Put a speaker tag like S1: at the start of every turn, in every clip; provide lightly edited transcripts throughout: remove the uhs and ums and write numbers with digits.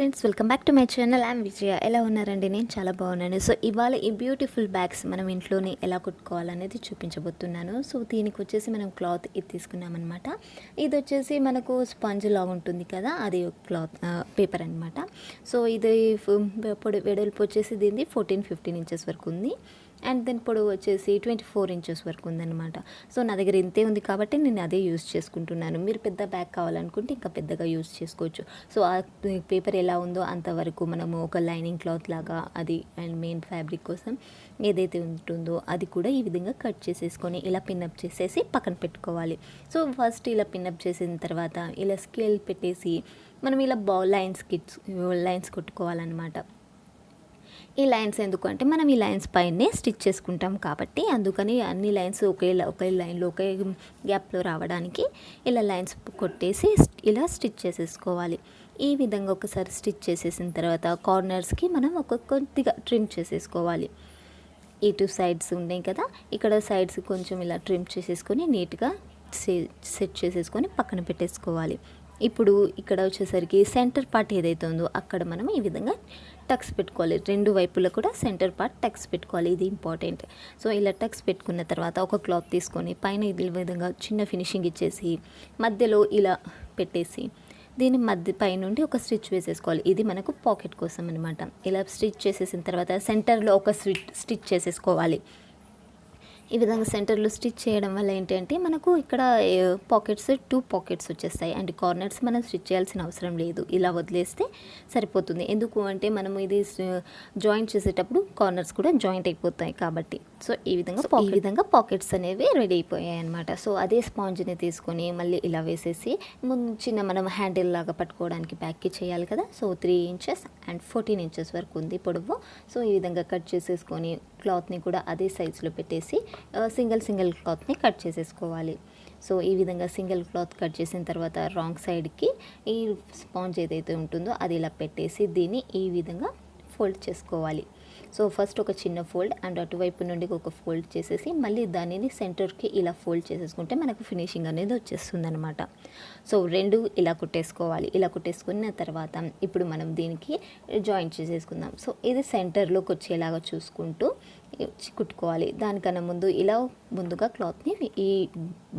S1: Friends, welcome back to my channel. I am Vijaya. ఎలా ఉన్నారండి? నేను చాలా బాగున్నాను. సో ఇవాళ ఈ బ్యూటిఫుల్ బ్యాగ్స్ మనం ఇంట్లోనే ఎలా కుట్టుకోవాలనేది చూపించబోతున్నాను. సో దీనికి వచ్చేసి మనం క్లాత్ ఇది తీసుకున్నామన్నమాట. ఇది వచ్చేసి మనకు స్పాంజ్ లాగా ఉంటుంది కదా, అది క్లాత్ పేపర్ అనమాట. సో ఇది వెడల్పు వచ్చేసి దీనిది 14-15 ఇంచెస్ వరకు ఉంది. అండ్ దెన్ పొడవు వచ్చేసి 24 ఇంచెస్ వరకు ఉందన్నమాట. సో నా దగ్గర ఇంతే ఉంది కాబట్టి నేను అదే యూజ్ చేసుకుంటున్నాను. మీరు పెద్ద బ్యాగ్ కావాలనుకుంటే ఇంకా పెద్దగా యూజ్ చేసుకోవచ్చు. సో ఆ పేపర్ ఎలా ఉందో అంతవరకు మనము ఒక లైనింగ్ క్లాత్ లాగా అది అండ్ మెయిన్ ఫ్యాబ్రిక్ కోసం ఏదైతే ఉంటుందో అది కూడా ఈ విధంగా కట్ చేసేసుకొని ఇలా పిన్అప్ చేసేసి పక్కన పెట్టుకోవాలి. సో ఫస్ట్ ఇలా పిన్అప్ చేసిన తర్వాత ఇలా స్కేల్ పెట్టేసి మనం ఇలా లైన్స్ కొట్టుకోవాలన్నమాట. ఈ లైన్స్ ఎందుకు అంటే మనం ఈ లైన్స్ పైనే స్టిచ్ చేసుకుంటాం కాబట్టి అందుకని అన్ని లైన్స్ ఒకే లైన్లో ఒకే గ్యాప్లో రావడానికి ఇలా లైన్స్ కొట్టేసి ఇలా స్టిచ్ చేసేసుకోవాలి. ఈ విధంగా ఒకసారి స్టిచ్ చేసేసిన తర్వాత కార్నర్స్కి మనం కొద్దిగా ట్రిమ్ చేసేసుకోవాలి. ఇటు సైడ్స్ ఉన్నాయి కదా, ఇక్కడ సైడ్స్ కొంచెం ఇలా ట్రిమ్ చేసేసుకొని నీట్గా సెట్ చేసేసుకొని పక్కన పెట్టేసుకోవాలి. ఇప్పుడు ఇక్కడ వచ్చేసరికి సెంటర్ పార్ట్ ఏదైతే ఉందో అక్కడ మనం ఈ విధంగా టక్స్ పెట్టుకోవాలి. రెండు వైపులా కూడా సెంటర్ పార్ట్ టక్స్ పెట్టుకోవాలి, ఇది ఇంపార్టెంట్. సో ఇలా టక్స్ పెట్టుకున్న తర్వాత ఒక క్లాత్ తీసుకొని పైన ఈ విధంగా చిన్న ఫినిషింగ్ ఇచ్చేసి మధ్యలో ఇలా పెట్టేసి దీని పైనుండి ఒక స్టిచ్ వేసేసుకోవాలి. ఇది మనకు పాకెట్ కోసం అనమాట. ఇలా స్టిచ్ చేసేసిన తర్వాత సెంటర్లో ఒక స్టిచ్ చేసేసుకోవాలి. ఈ విధంగా సెంటర్లో స్టిచ్ చేయడం వల్ల ఏంటంటే మనకు ఇక్కడ పాకెట్స్ 2 పాకెట్స్ వచ్చేస్తాయి. అండ్ కార్నర్స్ మనం స్టిచ్ చేయాల్సిన అవసరం లేదు, ఇలా వదిలేస్తే సరిపోతుంది. ఎందుకు అంటే మనము ఇది జాయింట్ చేసేటప్పుడు కార్నర్స్ కూడా జాయింట్ అయిపోతాయి కాబట్టి. సో ఈ విధంగా పాకెట్స్ అనేవి రెడీ అయిపోయాయి అనమాట. సో అదే స్పాంజ్ని తీసుకొని మళ్ళీ ఇలా వేసేసి చిన్న మనం హ్యాండిల్ లాగా పట్టుకోవడానికి బ్యాక్కి చేయాలి కదా. సో 3 ఇంచెస్ అండ్ 14 ఇంచెస్ వరకు ఉంది పొడవు. సో ఈ విధంగా కట్ చేసేసుకొని క్లాత్ని కూడా అదే సైజులో పెట్టేసి సింగిల్ క్లాత్ని కట్ చేసేసుకోవాలి. సో ఈ విధంగా సింగిల్ క్లాత్ కట్ చేసిన తర్వాత రాంగ్ సైడ్కి ఈ స్పాంజ్ ఏదైతే ఉంటుందో అది ఇలా పెట్టేసి దీన్ని ఈ విధంగా ఫోల్డ్ చేసుకోవాలి. సో ఫస్ట్ ఒక చిన్న ఫోల్డ్ అండ్ అటువైపు నుండి ఒక ఫోల్డ్ చేసేసి మళ్ళీ దానిని సెంటర్కి ఇలా ఫోల్డ్ చేసేసుకుంటే మనకు ఫినిషింగ్ అనేది వచ్చేస్తుంది అనమాట. సో రెండు ఇలా కుట్టేసుకోవాలి. ఇలా కుట్టేసుకున్న తర్వాత ఇప్పుడు మనం దీనికి జాయింట్ చేసేసుకుందాం. సో ఇది సెంటర్లోకి వచ్చేలాగా చూసుకుంటూ కుట్టుకోవాలి. దానికన్నా ముందుగా క్లాత్ని ఈ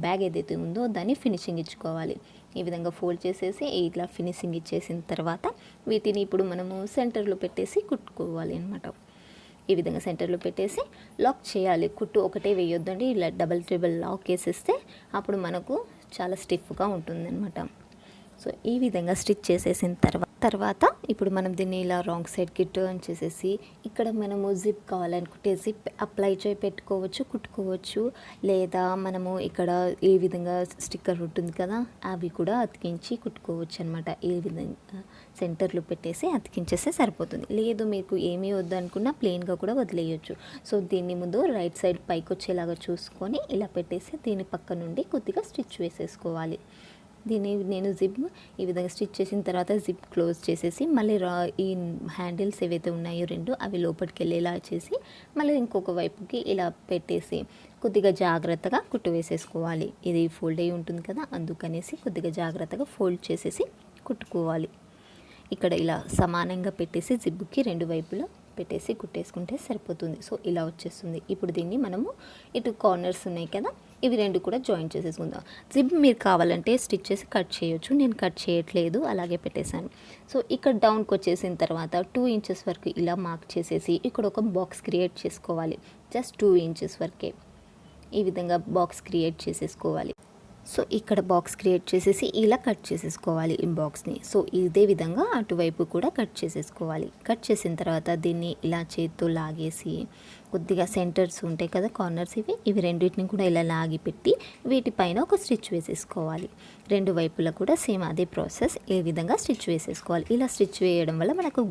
S1: బ్యాగ్ ఏదైతే ఉందో దాన్ని ఫినిషింగ్ ఇచ్చుకోవాలి. ఈ విధంగా ఫోల్డ్ చేసేసి ఇట్లా ఫినిషింగ్ ఇచ్చేసిన తర్వాత వీటిని ఇప్పుడు మనము సెంటర్లో పెట్టేసి కుట్టుకోవాలి అనమాట. ఈ విధంగా సెంటర్లో పెట్టేసి లాక్ చేయాలి. కుట్టు ఒకటే వేయొద్దండి, ఇలా డబల్ లాక్ వేసేస్తే అప్పుడు మనకు చాలా స్టిఫ్గా ఉంటుంది అనమాట. సో ఈ విధంగా స్టిచ్ చేసేసిన తర్వాత ఇప్పుడు మనం దీన్ని ఇలా రాంగ్ సైడ్కి టర్న్ చేసేసి ఇక్కడ మనము జిప్ కావాలనుకుంటే జిప్ అప్లై పెట్టుకోవచ్చు, కుట్టుకోవచ్చు. లేదా మనము ఇక్కడ ఈ విధంగా స్టిక్కర్ ఉంటుంది కదా, అవి కూడా అతికించి కుట్టుకోవచ్చు అనమాట. ఈ విధంగా సెంటర్లో పెట్టేసి అతికించేస్తే సరిపోతుంది. లేదు మీకు ఏమీ వద్దు అనుకున్నా ప్లెయిన్గా కూడా వదిలేయచ్చు. సో దీన్ని ముందు రైట్ సైడ్ పైకి వచ్చేలాగా చూసుకొని ఇలా పెట్టేసి దీని పక్క నుండి కొద్దిగా స్టిచ్ వేసేసుకోవాలి. నేను జిప్ ఈ విధంగా స్టిచ్ చేసిన తర్వాత జిప్ క్లోజ్ చేసేసి మళ్ళీ ఈ హ్యాండిల్స్ ఏవైతే ఉన్నాయో రెండు అవి లోపలికి వెళ్ళేలా చేసి మళ్ళీ ఇంకొక వైపుకి ఇలా పెట్టేసి కొద్దిగా జాగ్రత్తగా కుట్టు వేసేసుకోవాలి. ఇది ఫోల్డ్ అయి ఉంటుంది కదా, అందుకనేసి కొద్దిగా జాగ్రత్తగా ఫోల్డ్ చేసేసి కుట్టుకోవాలి. ఇక్కడ ఇలా సమానంగా పెట్టేసి జిప్కి రెండు వైపులా పెట్టేసి కుట్టేసుకుంటే సరిపోతుంది. సో ఇలా వచ్చేస్తుంది. ఇప్పుడు దీన్ని మనము ఇటు కార్నర్స్ ఉన్నాయి కదా, ఇవి రెండు కూడా జాయిన్ చేసేసుకుందాం. జిప్ మీరు కావాలంటే స్టిచ్ చేసి కట్ చేయొచ్చు, నేను కట్ చేయట్లేదు, అలాగే పెట్టేశాను. సో ఇక్కడ డౌన్కి వచ్చేసిన తర్వాత 2 ఇంచెస్ వరకు ఇలా మార్క్ చేసేసి ఇక్కడ ఒక బాక్స్ క్రియేట్ చేసుకోవాలి. జస్ట్ 2 ఇంచెస్ వరకే ఈ విధంగా బాక్స్ క్రియేట్ చేసేసుకోవాలి. సో ఇక్కడ బాక్స్ క్రియేట్ చేసేసి ఇలా కట్ చేసేసుకోవాలి ఈ బాక్స్ని. సో ఇదే విధంగా అటువైపు కూడా కట్ చేసేసుకోవాలి. కట్ చేసిన తర్వాత దీన్ని ఇలా చేత్తో లాగేసి కొద్దిగా సెంటర్స్ ఉంటాయి కదా, కార్నర్స్ ఇవి రెండింటిని కూడా ఇలా లాగి పెట్టి వీటిపైన ఒక స్టిచ్ వేసేసుకోవాలి. రెండు వైపులా కూడా సేమ్ అదే ప్రాసెస్, ఈ విధంగా స్టిచ్ వేసేసుకోవాలి. ఇలా స్టిచ్ వేయడం వల్ల మనకు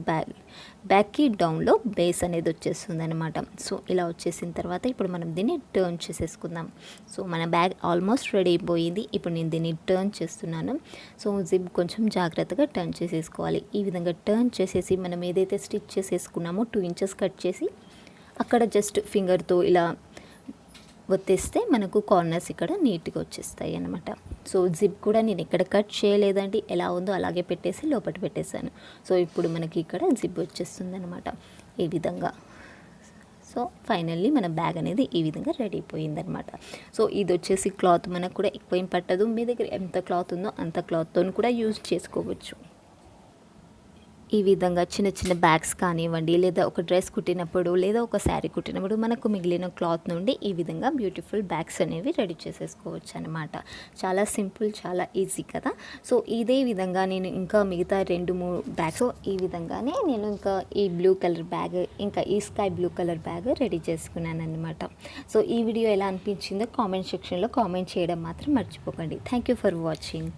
S1: బ్యాక్కి డౌన్లో బేస్ అనేది వచ్చేస్తుంది అనమాట. సో ఇలా వచ్చేసిన తర్వాత ఇప్పుడు మనం దీన్ని టర్న్ చేసేసుకుందాం. సో మన బ్యాగ్ ఆల్మోస్ట్ రెడీ అయిపోయింది. ఇప్పుడు నేను దీన్ని టర్న్ చేస్తున్నాను. సో జిప్ కొంచెం జాగ్రత్తగా టర్న్ చేసేసుకోవాలి. ఈ విధంగా టర్న్ చేసేసి మనం ఏదైతే స్టిచ్ చేసేసుకున్నామో 2 ఇంచెస్ కట్ చేసి అక్కడ జస్ట్ ఫింగర్తో ఇలా ఒత్తేస్తే మనకు కార్నర్స్ ఇక్కడ నీట్గా వచ్చేస్తాయి అన్నమాట. సో జిప్ కూడా నేను ఎక్కడ కట్ చేయలేదండి, ఎలా ఉందో అలాగే పెట్టేసి లోపల పెట్టేశాను. సో ఇప్పుడు మనకి ఇక్కడ జిప్ వచ్చేస్తుంది అనమాట ఈ విధంగా. సో ఫైనల్లీ మన బ్యాగ్ అనేది ఈ విధంగా రెడీ అయిపోయిందనమాట. సో ఇది వచ్చేసి క్లాత్ మనకు కూడా ఎక్కువ ఏం పట్టదు, మీ దగ్గర ఎంత క్లాత్ ఉందో అంత క్లాత్తో కూడా యూజ్ చేసుకోవచ్చు. ఈ విధంగా చిన్న చిన్న బ్యాగ్స్ కానివ్వండి, లేదా ఒక డ్రెస్ కుట్టినప్పుడు, లేదా ఒక శారీ కుట్టినప్పుడు మనకు మిగిలిన క్లాత్ నుండి ఈ విధంగా బ్యూటిఫుల్ బ్యాగ్స్ అనేవి రెడీ చేసేసుకోవచ్చు అనమాట. చాలా సింపుల్, చాలా ఈజీ కదా. సో ఇదే విధంగా నేను ఇంకా మిగతా 2-3 బ్యాగ్స్, ఈ విధంగానే నేను ఇంకా ఈ బ్లూ కలర్ బ్యాగ్, ఇంకా ఈ sky blue colour bag ready చేసుకున్నాను అనమాట. సో ఈ వీడియో ఎలా అనిపించిందో కామెంట్ సెక్షన్లో కామెంట్ చేయడం మాత్రం మర్చిపోకండి. Thank you for watching.